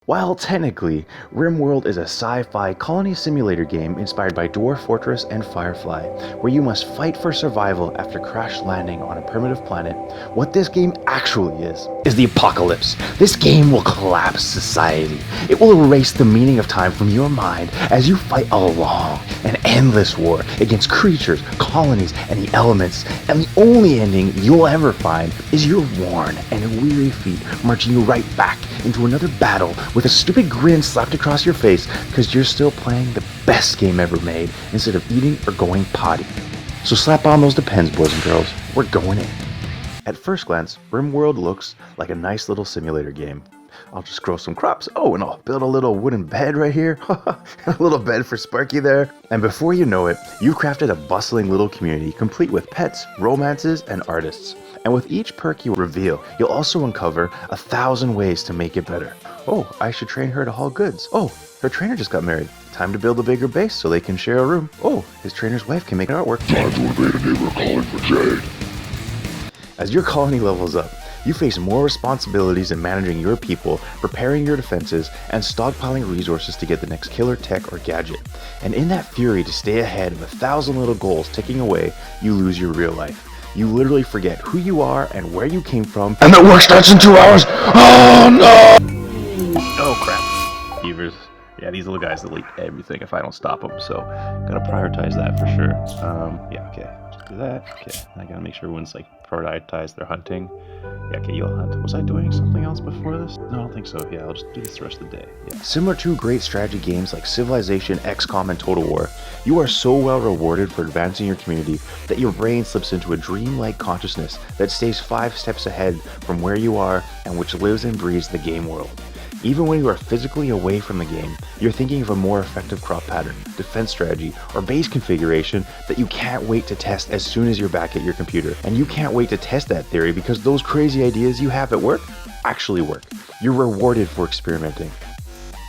While technically, RimWorld is a sci-fi colony simulator game inspired by Dwarf Fortress and Firefly, where you must fight for survival after crash landing on a primitive planet, what this game actually is the apocalypse. This game will collapse society. It will erase the meaning of time from your mind as you fight a long and endless war against creatures, colonies, and the elements, and the only ending you'll ever find is your worn and weary feet marching you right back into another battle with a stupid grin slapped across your face because you're still playing the best game ever made instead of eating or going potty. So slap on those Depends, boys and girls. We're going in. At first glance, RimWorld looks like a nice little simulator game. I'll just grow some crops. Oh, and I'll build a little wooden bed right here. A little bed for Sparky there. And before you know it, you've crafted a bustling little community complete with pets, romances, and artists. And with each perk you reveal, you'll also uncover 1,000 ways to make it better. Oh, I should train her to haul goods. Oh, her trainer just got married. Time to build a bigger base so they can share a room. Oh, his trainer's wife can make artwork. Time to invade a neighbor calling for Jade. As your colony levels up, you face more responsibilities in managing your people, preparing your defenses, and stockpiling resources to get the next killer tech or gadget. And in that fury to stay ahead of 1,000 little goals ticking away, you lose your real life. You literally forget who you are and where you came from. And that work starts in 2 hours! Oh no! Oh crap. Beavers. Yeah, these little guys delete everything if I don't stop them, so gotta prioritize that for sure. Yeah, okay. Just do that. Okay, I gotta make sure everyone's like prioritize their hunting. Yeah, okay, you'll hunt. Was I doing something else before this? No, I don't think so. Yeah, I'll just do this the rest of the day. Yeah. Similar to great strategy games like Civilization, XCOM, and Total War, you are so well rewarded for advancing your community that your brain slips into a dreamlike consciousness that stays 5 steps ahead from where you are and which lives and breathes the game world. Even when you are physically away from the game, you're thinking of a more effective crop pattern, defense strategy, or base configuration that you can't wait to test as soon as you're back at your computer. And you can't wait to test that theory because those crazy ideas you have at work actually work. You're rewarded for experimenting.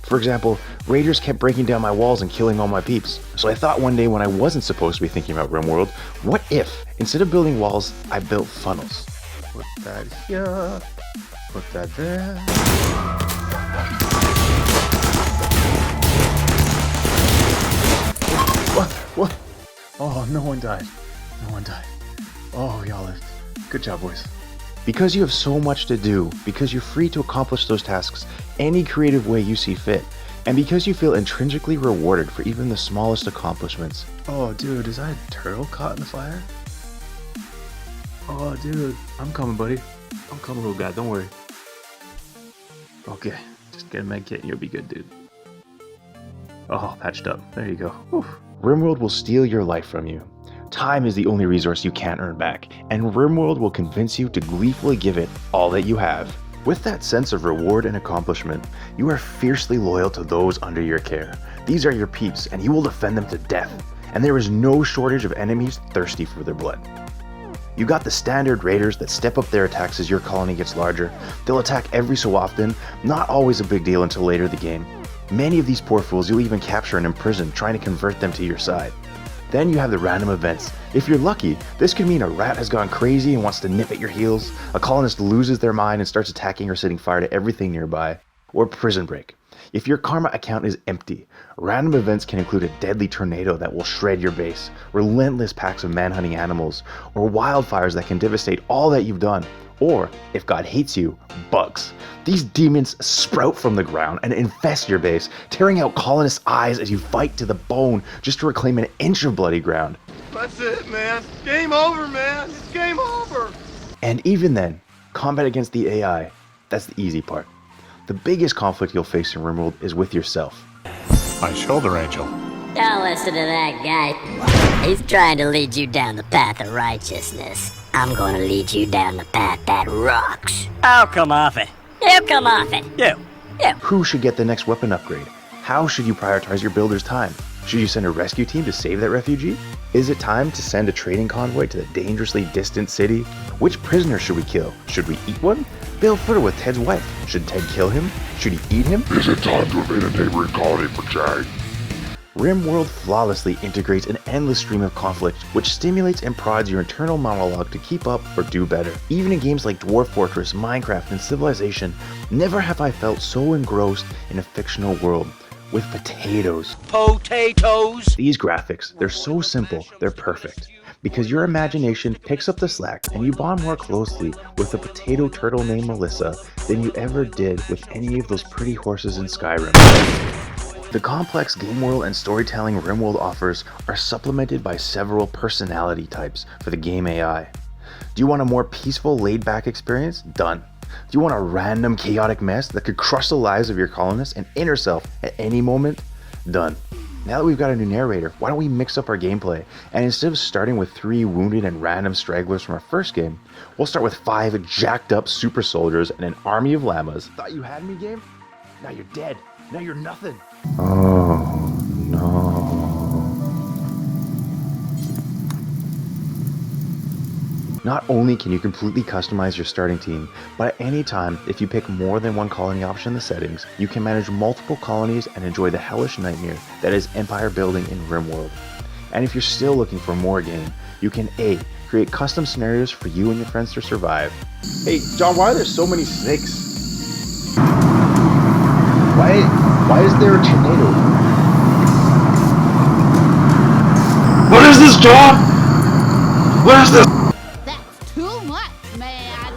For example, raiders kept breaking down my walls and killing all my peeps. So I thought one day when I wasn't supposed to be thinking about RimWorld, what if, instead of building walls, I built funnels? Put that here, put that there. What? Oh, no one died. No one died. Oh, y'all lived. Good job, boys. Because you have so much to do, because you're free to accomplish those tasks any creative way you see fit, and because you feel intrinsically rewarded for even the smallest accomplishments. Oh, dude, is that a turtle caught in the fire? Oh, dude, I'm coming, buddy. I'm coming, little guy, don't worry. Okay, just get a med kit and you'll be good, dude. Oh, patched up. There you go. Whew. RimWorld will steal your life from you. Time is the only resource you can't earn back, and RimWorld will convince you to gleefully give it all that you have. With that sense of reward and accomplishment, you are fiercely loyal to those under your care. These are your peeps, and you will defend them to death, and there is no shortage of enemies thirsty for their blood. You got the standard raiders that step up their attacks as your colony gets larger. They'll attack every so often, not always a big deal until later in the game. Many of these poor fools you'll even capture and imprison, trying to convert them to your side. Then you have the random events. If you're lucky, this could mean a rat has gone crazy and wants to nip at your heels, a colonist loses their mind and starts attacking or setting fire to everything nearby, or prison break. If your karma account is empty, random events can include a deadly tornado that will shred your base, relentless packs of manhunting animals, or wildfires that can devastate all that you've done. Or, if God hates you, bugs. These demons sprout from the ground and infest your base, tearing out colonists' eyes as you fight to the bone just to reclaim an inch of bloody ground. That's it, man. Game over, man. It's game over. And even then, combat against the AI, that's the easy part. The biggest conflict you'll face in RimWorld is with yourself. My shoulder angel. Don't listen to that guy. He's trying to lead you down the path of righteousness. I'm gonna lead you down the path that rocks. I'll come off it. You come off it. You. Who should get the next weapon upgrade? How should you prioritize your builder's time? Should you send a rescue team to save that refugee? Is it time to send a trading convoy to the dangerously distant city? Which prisoner should we kill? Should we eat one? Build further with Ted's wife. Should Ted kill him? Should he eat him? Is it time to invade a neighboring colony for Jade? RimWorld flawlessly integrates an endless stream of conflict, which stimulates and prods your internal monologue to keep up or do better. Even in games like Dwarf Fortress, Minecraft, and Civilization, never have I felt so engrossed in a fictional world. With potatoes. Potatoes! These graphics, they're so simple, they're perfect. Because your imagination picks up the slack and you bond more closely with a potato turtle named Melissa than you ever did with any of those pretty horses in Skyrim. The complex game world and storytelling RimWorld offers are supplemented by several personality types for the game AI. Do you want a more peaceful, laid-back experience? Done. Do you want a random, chaotic mess that could crush the lives of your colonists and inner self at any moment? Done. Now that we've got a new narrator, why don't we mix up our gameplay, and instead of starting with 3 wounded and random stragglers from our first game, we'll start with 5 jacked up super soldiers and an army of llamas. Thought you had me, game? Now you're dead. Now you're nothing. Oh, no. Not only can you completely customize your starting team, but at any time, if you pick more than one colony option in the settings, you can manage multiple colonies and enjoy the hellish nightmare that is empire building in RimWorld. And if you're still looking for more game, you can A, create custom scenarios for you and your friends to survive. Hey, John, why are there so many snakes? Why is there a tornado? What is this, John? What is this? Too much, man.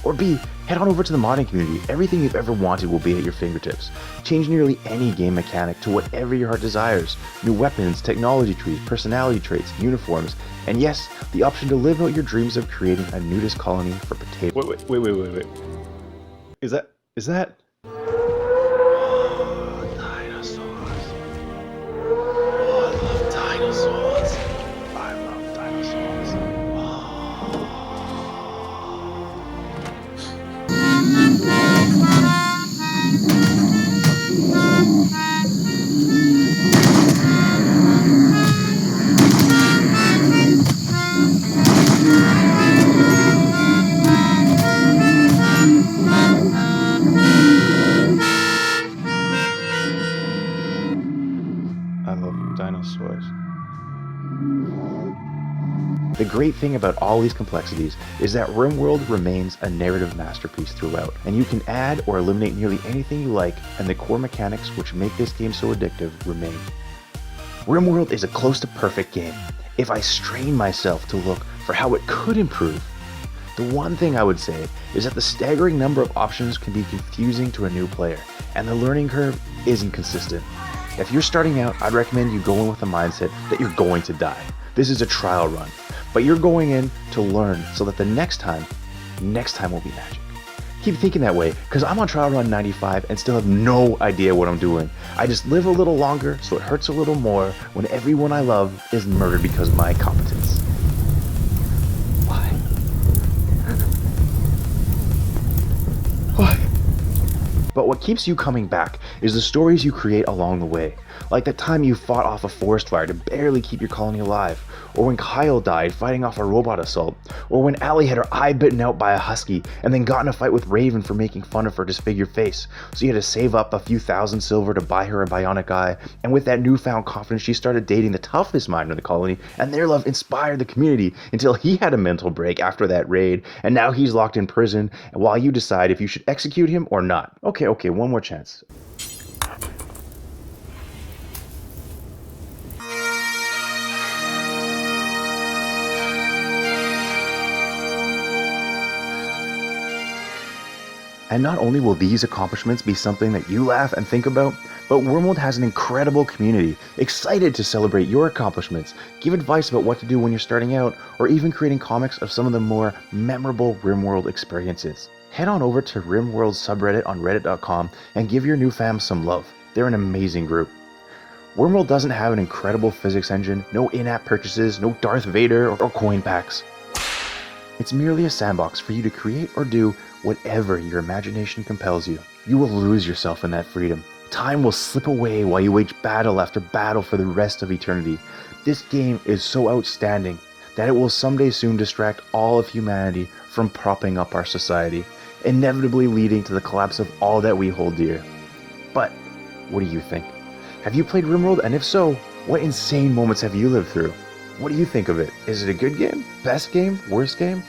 Or B, head on over to the modding community. Everything you've ever wanted will be at your fingertips. Change nearly any game mechanic to whatever your heart desires. New weapons, technology trees, personality traits, uniforms, and yes, the option to live out your dreams of creating a nudist colony for potatoes. Wait. Is that? I love dinosaurs. The great thing about all these complexities is that RimWorld remains a narrative masterpiece throughout, and you can add or eliminate nearly anything you like, and the core mechanics which make this game so addictive remain. RimWorld is a close to perfect game, if I strain myself to look for how it could improve. The one thing I would say is that the staggering number of options can be confusing to a new player, and the learning curve isn't consistent. If you're starting out, I'd recommend you go in with the mindset that you're going to die. This is a trial run, but you're going in to learn so that the next time will be magic. Keep thinking that way, because I'm on trial run 95 and still have no idea what I'm doing. I just live a little longer so it hurts a little more when everyone I love is murdered because of my incompetence. Why? Why? But what keeps you coming back is the stories you create along the way. Like the time you fought off a forest fire to barely keep your colony alive, or when Kyle died fighting off a robot assault, or when Allie had her eye bitten out by a husky and then got in a fight with Raven for making fun of her disfigured face, so you had to save up a few thousand silver to buy her a bionic eye, and with that newfound confidence she started dating the toughest miner in the colony, and their love inspired the community until he had a mental break after that raid, and now he's locked in prison while you decide if you should execute him or not. Okay, one more chance. And not only will these accomplishments be something that you laugh and think about, but RimWorld has an incredible community, excited to celebrate your accomplishments, give advice about what to do when you're starting out, or even creating comics of some of the more memorable RimWorld experiences. Head on over to RimWorld's subreddit on reddit.com and give your new fam some love. They're an amazing group. RimWorld doesn't have an incredible physics engine, no in-app purchases, no Darth Vader or coin packs. It's merely a sandbox for you to create or do whatever your imagination compels you. You will lose yourself in that freedom. Time will slip away while you wage battle after battle for the rest of eternity. This game is so outstanding that it will someday soon distract all of humanity from propping up our society, inevitably leading to the collapse of all that we hold dear. But what do you think? Have you played RimWorld, and if so, what insane moments have you lived through? What do you think of it? Is it a good game? Best game? Worst game?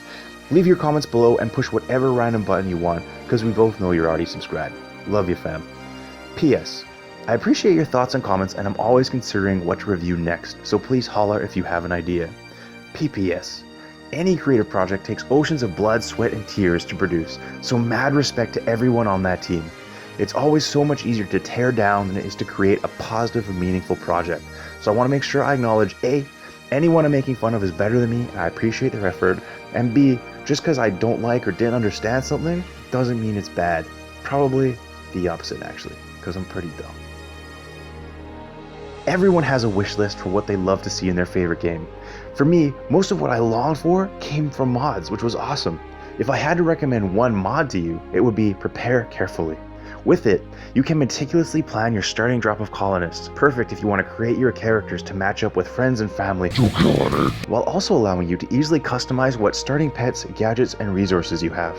Leave your comments below and push whatever random button you want, because we both know you're already subscribed. Love you, fam. P.S. I appreciate your thoughts and comments, and I'm always considering what to review next, so please holler if you have an idea. P.P.S. Any creative project takes oceans of blood, sweat, and tears to produce, so mad respect to everyone on that team. It's always so much easier to tear down than it is to create a positive and meaningful project. So I want to make sure I acknowledge A, anyone I'm making fun of is better than me, and I appreciate their effort, and B, just because I don't like or didn't understand something doesn't mean it's bad. Probably the opposite, actually, because I'm pretty dumb. Everyone has a wish list for what they love to see in their favorite game. For me, most of what I longed for came from mods, which was awesome. If I had to recommend one mod to you, it would be Prepare Carefully. With it, you can meticulously plan your starting drop of colonists, perfect if you want to create your characters to match up with friends and family, while also allowing you to easily customize what starting pets, gadgets, and resources you have.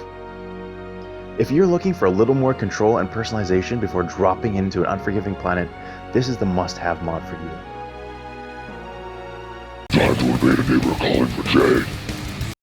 If you're looking for a little more control and personalization before dropping into an unforgiving planet, this is the must-have mod for you. Time to invade a neighbor calling for Jay.